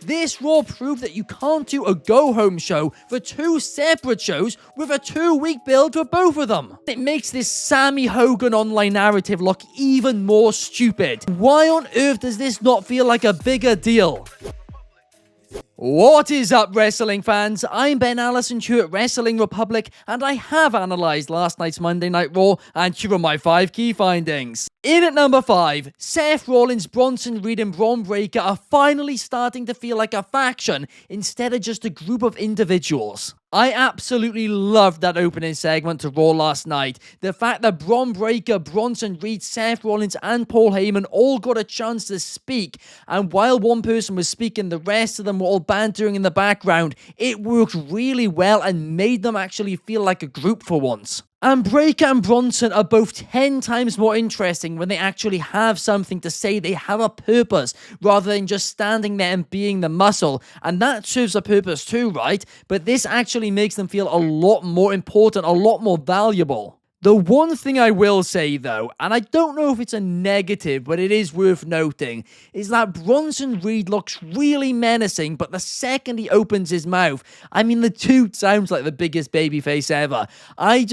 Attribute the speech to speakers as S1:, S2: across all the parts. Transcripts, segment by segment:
S1: This Raw proved that you can't do a go-home show for two separate shows with a 2-week build for both of them. It makes this Sammy Hogan online narrative look even more stupid. Why on earth does this not feel like a bigger deal? What is up, wrestling fans? I'm Ben Allison here at Wrestling Republic, and I have analysed last night's Monday Night Raw, and here are my 5 key findings. In at number 5, Seth Rollins, Bronson Reed and Braun Breaker are finally starting to feel like a faction instead of just a group of individuals. I absolutely loved that opening segment to Raw last night. The fact that Braun Breaker, Bronson Reed, Seth Rollins and Paul Heyman all got a chance to speak, and while one person was speaking, the rest of them were all bantering in the background. It worked really well and made them actually feel like a group for once. And Breaker and Bronson are both 10 times more interesting when they actually have something to say. They have a purpose rather than just standing there and being the muscle. And that serves a purpose too, right? But this actually makes them feel a lot more important, a lot more valuable. The one thing I will say though, and I don't know if it's a negative, but it is worth noting, is that Bronson Reed looks really menacing, but the second he opens his mouth, I mean, the dude sounds like the biggest babyface ever. I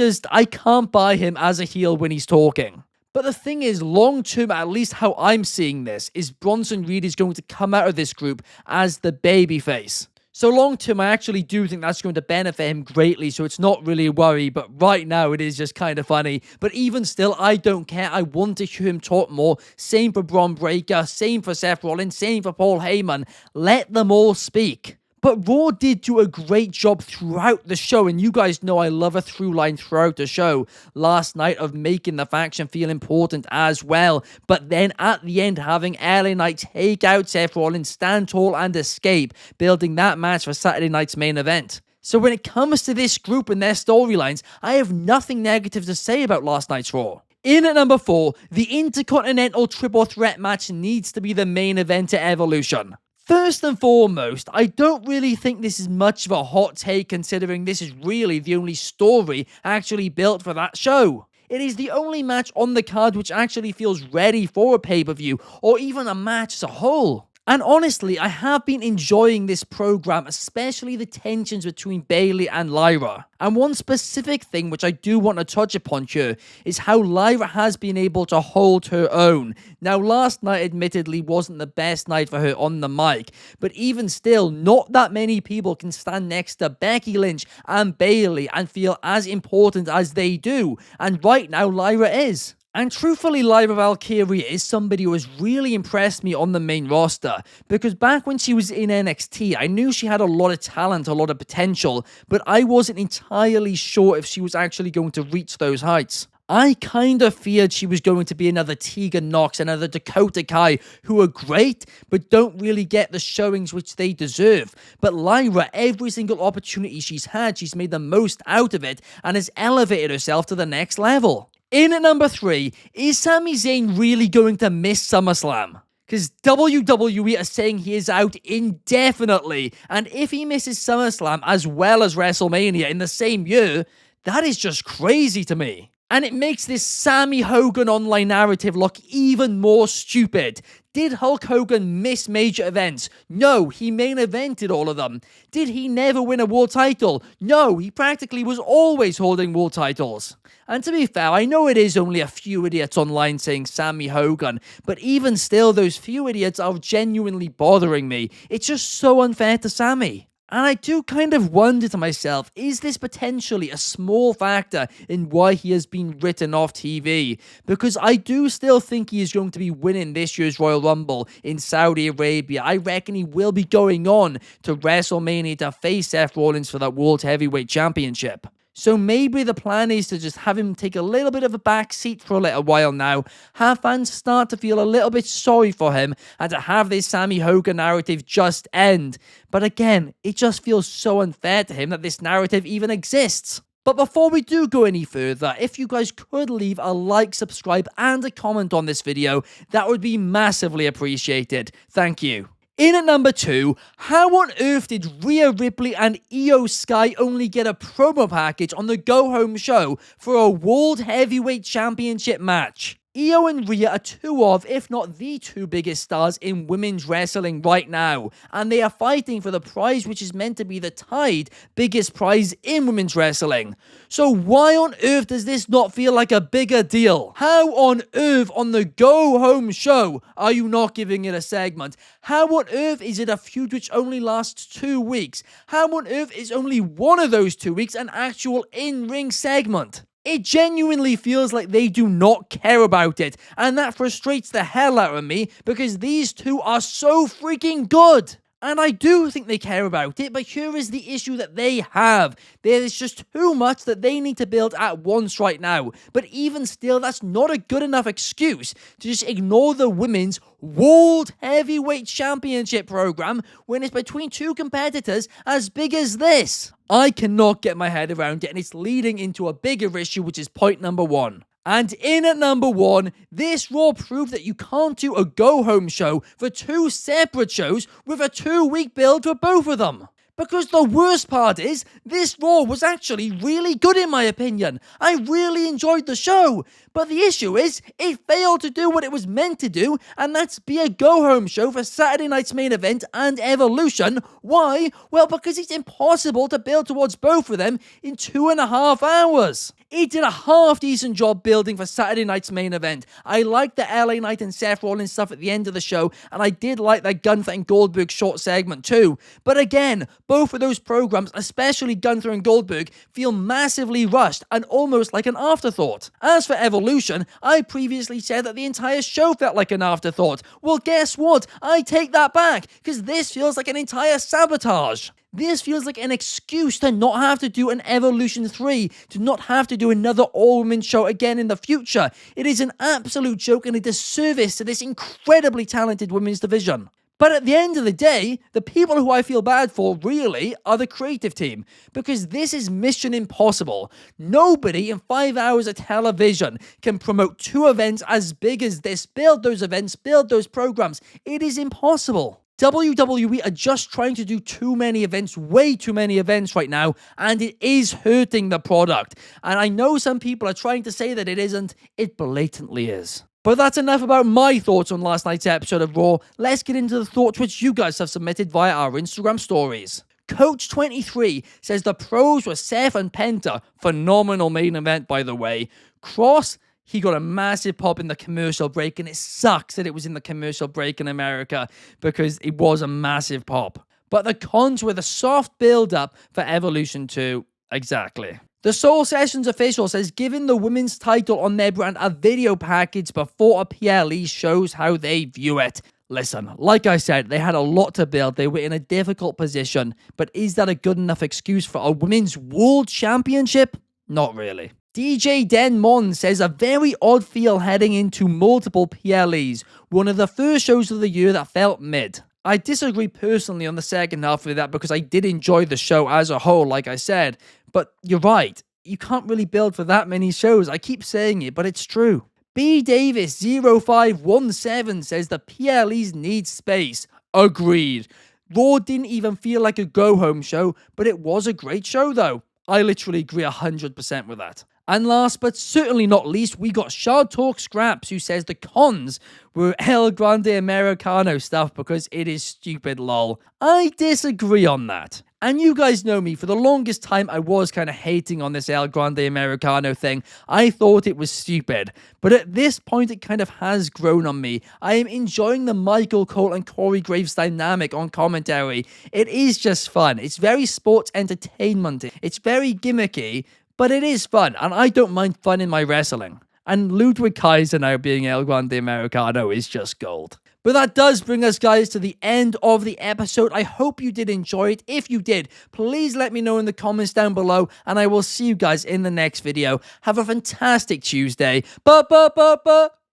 S1: can't buy him as a heel when he's talking. But the thing is, long term, at least how I'm seeing this, is Bronson Reed is going to come out of this group as the babyface. So long term, I actually do think that's going to benefit him greatly, so it's not really a worry, but right now it is just kind of funny. But even still, I don't care. I want to hear him talk more. Same for Braun Breaker, same for Seth Rollins, same for Paul Heyman. Let them all speak. But Raw did do a great job throughout the show, and you guys know I love a through line throughout the show last night of making the faction feel important as well. But then at the end, having LA Knight take out Seth Rollins, stand tall and escape, building that match for Saturday night's main event. So when it comes to this group and their storylines, I have nothing negative to say about last night's Raw. In at number 4, the Intercontinental Triple Threat match needs to be the main event at Evolution. First and foremost, I don't really think this is much of a hot take considering this is really the only story actually built for that show. It is the only match on the card which actually feels ready for a pay-per-view or even a match as a whole. And honestly, I have been enjoying this program, especially the tensions between Bayley and Lyra. And one specific thing which I do want to touch upon here is how Lyra has been able to hold her own. Now, last night admittedly wasn't the best night for her on the mic, but even still, not that many people can stand next to Becky Lynch and Bayley and feel as important as they do. And right now, Lyra is. And truthfully, Lyra Valkyria is somebody who has really impressed me on the main roster, because back when she was in NXT, I knew she had a lot of talent, a lot of potential, but I wasn't entirely sure if she was actually going to reach those heights. I kind of feared she was going to be another Tegan Nox, another Dakota Kai, who are great, but don't really get the showings which they deserve. But Lyra, every single opportunity she's had, she's made the most out of it, and has elevated herself to the next level. In at number 3, is Sami Zayn really going to miss SummerSlam? Because WWE are saying he is out indefinitely, and if he misses SummerSlam as well as WrestleMania in the same year, that is just crazy to me. And it makes this Sammy Hogan online narrative look even more stupid. Did Hulk Hogan miss major events? No, he main evented all of them. Did he never win a world title? No, he practically was always holding world titles. And to be fair, I know it is only a few idiots online saying Sammy Hogan, but even still, those few idiots are genuinely bothering me. It's just so unfair to Sammy. And I do kind of wonder to myself, is this potentially a small factor in why he has been written off TV? Because I do still think he is going to be winning this year's Royal Rumble in Saudi Arabia. I reckon he will be going on to WrestleMania to face Seth Rollins for that World Heavyweight Championship. So maybe the plan is to just have him take a little bit of a back seat for a little while now, have fans start to feel a little bit sorry for him, and to have this Sammy Hogan narrative just end. But again, it just feels so unfair to him that this narrative even exists. But before we do go any further, if you guys could leave a like, subscribe, and a comment on this video, that would be massively appreciated. Thank you. In at number 2, how on earth did Rhea Ripley and Iyo Sky only get a promo package on the go-home show for a World Heavyweight Championship match? Iyo and Rhea are two of, if not the two biggest stars in women's wrestling right now, and they are fighting for the prize which is meant to be the tied biggest prize in women's wrestling. So why on earth does this not feel like a bigger deal? How on earth on the Go Home show are you not giving it a segment? How on earth is it a feud which only lasts 2 weeks? How on earth is only one of those 2 weeks an actual in-ring segment? It genuinely feels like they do not care about it, and that frustrates the hell out of me because these two are so freaking good. And I do think they care about it, but here is the issue that they have. There is just too much that they need to build at once right now. But even still, that's not a good enough excuse to just ignore the women's World Heavyweight Championship program when it's between two competitors as big as this. I cannot get my head around it, and it's leading into a bigger issue, which is point number 1. And in at number 1, this Raw proved that you can't do a go-home show for 2 separate shows with a 2-week build for both of them. Because the worst part is, this Raw was actually really good in my opinion. I really enjoyed the show. But the issue is, it failed to do what it was meant to do, and that's be a go-home show for Saturday night's main event and Evolution. Why? Well, because it's impossible to build towards both of them in 2.5 hours. It did a half-decent job building for Saturday night's main event. I liked the LA Knight and Seth Rollins stuff at the end of the show, and I did like that Gunther and Goldberg short segment too. But again, both of those programs, especially Gunther and Goldberg, feel massively rushed and almost like an afterthought. As for Evolution, I previously said that the entire show felt like an afterthought. Well, guess what? I take that back, because this feels like an entire sabotage. This feels like an excuse to not have to do an Evolution 3, to not have to do another all-women show again in the future. It is an absolute joke and a disservice to this incredibly talented women's division. But at the end of the day, the people who I feel bad for really are the creative team, because this is mission impossible. Nobody in 5 hours of television can promote 2 events as big as this, build those events, build those programs. It is impossible. WWE are just trying to do too many events, way too many events right now, and it is hurting the product. And I know some people are trying to say that it isn't, it blatantly is. But that's enough about my thoughts on last night's episode of Raw. Let's get into the thoughts which you guys have submitted via our Instagram stories. Coach23 says the pros were Seth and Penta. Phenomenal main event, by the way. Cross, he got a massive pop in the commercial break, and it sucks that it was in the commercial break in America because it was a massive pop. But the cons were the soft build-up for Evolution 2. Exactly. The Soul Sessions official says giving the women's title on their brand a video package before a PLE shows how they view it. Listen, like I said, they had a lot to build. They were in a difficult position. But is that a good enough excuse for a women's world championship? Not really. DJ Denmon says a very odd feel heading into multiple PLEs. One of the first shows of the year that felt mid. I disagree personally on the second half of that because I did enjoy the show as a whole, like I said. But you're right, you can't really build for that many shows. I keep saying it, but it's true. B Davis 0517 says the PLEs need space. Agreed. Raw didn't even feel like a go-home show, but it was a great show though. I literally agree 100% with that. And last but certainly not least, we got Shard Talk Scraps, who says the cons were El Grande Americano stuff because it is stupid lol. I disagree on that. And you guys know me, for the longest time I was kind of hating on this El Grande Americano thing. I thought it was stupid. But at this point it kind of has grown on me. I am enjoying the Michael Cole and Corey Graves dynamic on commentary. It is just fun. It's very sports entertainment. It's very gimmicky. But it is fun, and I don't mind fun in my wrestling. And Ludwig Kaiser now being El Grande Americano is just gold. But that does bring us, guys, to the end of the episode. I hope you did enjoy it. If you did, please let me know in the comments down below, and I will see you guys in the next video. Have a fantastic Tuesday.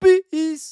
S1: Peace.